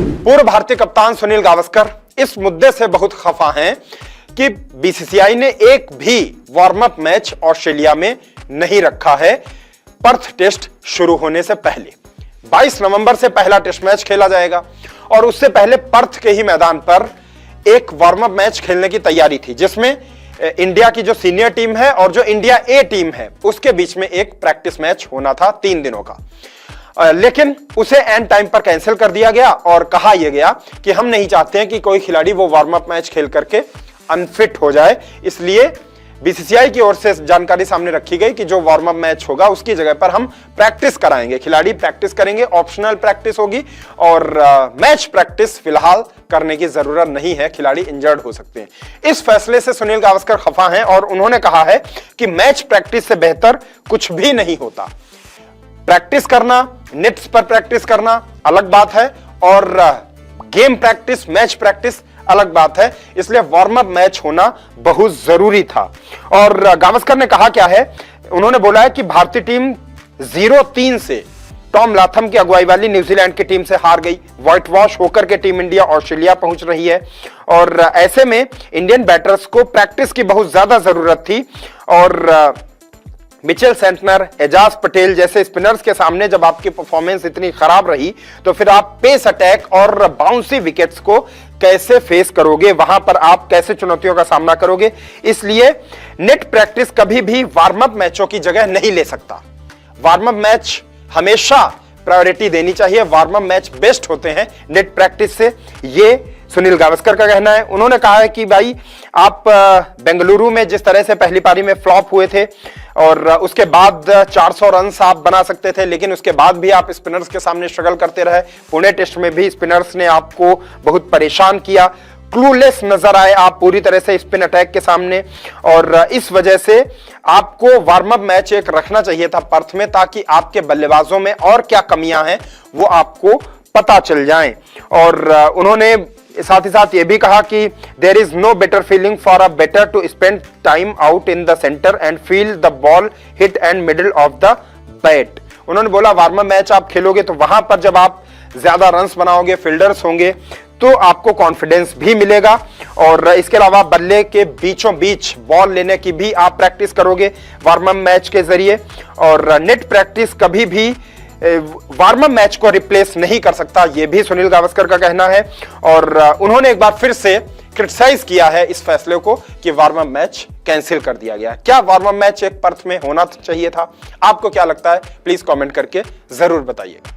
पूर्व भारतीय कप्तान सुनील गावस्कर इस मुद्दे से बहुत खफा हैं कि बीसीसीआई ने एक भी वार्म अप मैच ऑस्ट्रेलिया में नहीं रखा है पर्थ टेस्ट शुरू होने से पहले। 22 नवंबर से पहला टेस्ट मैच खेला जाएगा और उससे पहले पर्थ के ही मैदान पर एक वार्म अप मैच खेलने की तैयारी थी, जिसमें इंडिया की जो सीनियर टीम है और जो इंडिया ए टीम है उसके बीच में एक प्रैक्टिस मैच होना था 3 दिनों का। लेकिन उसे एंड टाइम पर कैंसिल कर दिया गया और कहा यह गया कि हम नहीं चाहते हैं कि कोई खिलाड़ी वो वार्म अप मैच खेल करके अनफिट हो जाए, इसलिए बीसीसीआई की ओर से जानकारी सामने रखी गई कि जो वार्म अप मैच होगा उसकी जगह पर हम प्रैक्टिस कराएंगे, खिलाड़ी प्रैक्टिस करेंगे, ऑप्शनल प्रैक्टिस होगी और मैच प्रैक्टिस फिलहाल करने की जरूरत नहीं है, खिलाड़ी इंजर्ड हो सकते हैं। इस फैसले से सुनील गावस्कर खफा हैं और उन्होंने कहा है कि मैच प्रैक्टिस से बेहतर कुछ भी नहीं होता। प्रैक्टिस करना, नेट्स पर प्रैक्टिस करना अलग बात है और गेम प्रैक्टिस, मैच प्रैक्टिस अलग बात है, इसलिए वार्म अप मैच होना बहुत जरूरी था। और गावस्कर ने कहा क्या है, उन्होंने बोला है कि भारतीय टीम 0-3 से टॉम लाथम की अगुवाई वाली न्यूजीलैंड की टीम से हार गई। व्हाइट वॉश होकर के टीम इंडिया ऑस्ट्रेलिया पहुंच रही है और ऐसे में इंडियन बैटर्स को प्रैक्टिस की बहुत ज्यादा जरूरत थी और मिचेल सेंटनर, एजाज पटेल जैसे स्पिनर्स के सामने जब आपकी परफॉर्मेंस इतनी खराब रही तो फिर आप पेस अटैक और बाउंसी विकेट्स को कैसे फेस करोगे, वहां पर आप कैसे चुनौतियों का सामना करोगे। इसलिए नेट प्रैक्टिस कभी भी वार्म अप मैचों की जगह नहीं ले सकता। वार्म अप मैच हमेशा प्रायोरिटी देनी चाहिए, वार्म अप मैच बेस्ट होते हैं नेट प्रैक्टिस से, ये सुनील गावस्कर का कहना है। उन्होंने कहा है कि भाई आप बेंगलुरु में जिस तरह से पहली पारी में फ्लॉप हुए थे और उसके बाद 400 रन आप बना सकते थे, लेकिन उसके बाद भी आप स्पिनर्स के सामने स्ट्रगल करते रहे। पुणे टेस्ट में भी स्पिनर्स ने आपको बहुत परेशान किया, क्लूलेस नजर आए आप पूरी तरह से स्पिन अटैक के सामने और इस वजह से आपको वार्म अप मैच एक रखना चाहिए था पर्थ में, ताकि आपके बल्लेबाजों में और क्या कमियां हैं वो आपको पता चल जाएं। और उन्होंने साथ ही साथ ये भी कहा कि there is no better feeling for a batter to spend time out in the centre and feel the ball hit and middle of the bat. उन्होंने बोला वार्म अप मैच आप खेलोगे तो वहां पर जब आप ज्यादा रन्स बनाओगे, फील्डर्स होंगे, तो आपको कॉन्फिडेंस भी मिलेगा और इसके अलावा बल्ले के बीचों बीच बॉल लेने की भी आप प्रैक्टिस करोगे वार्म अप मैच के जरिए। और नेट प्रैक्टिस कभी भी वार्म अप मैच को रिप्लेस नहीं कर सकता, यह भी सुनील गावस्कर का कहना है। और उन्होंने एक बार फिर से क्रिटिसाइज किया है इस फैसले को कि वार्म अप मैच कैंसिल कर दिया गया। क्या वार्म अप मैच एक पर्थ में होना चाहिए था? आपको क्या लगता है? प्लीज कमेंट करके जरूर बताइएगा।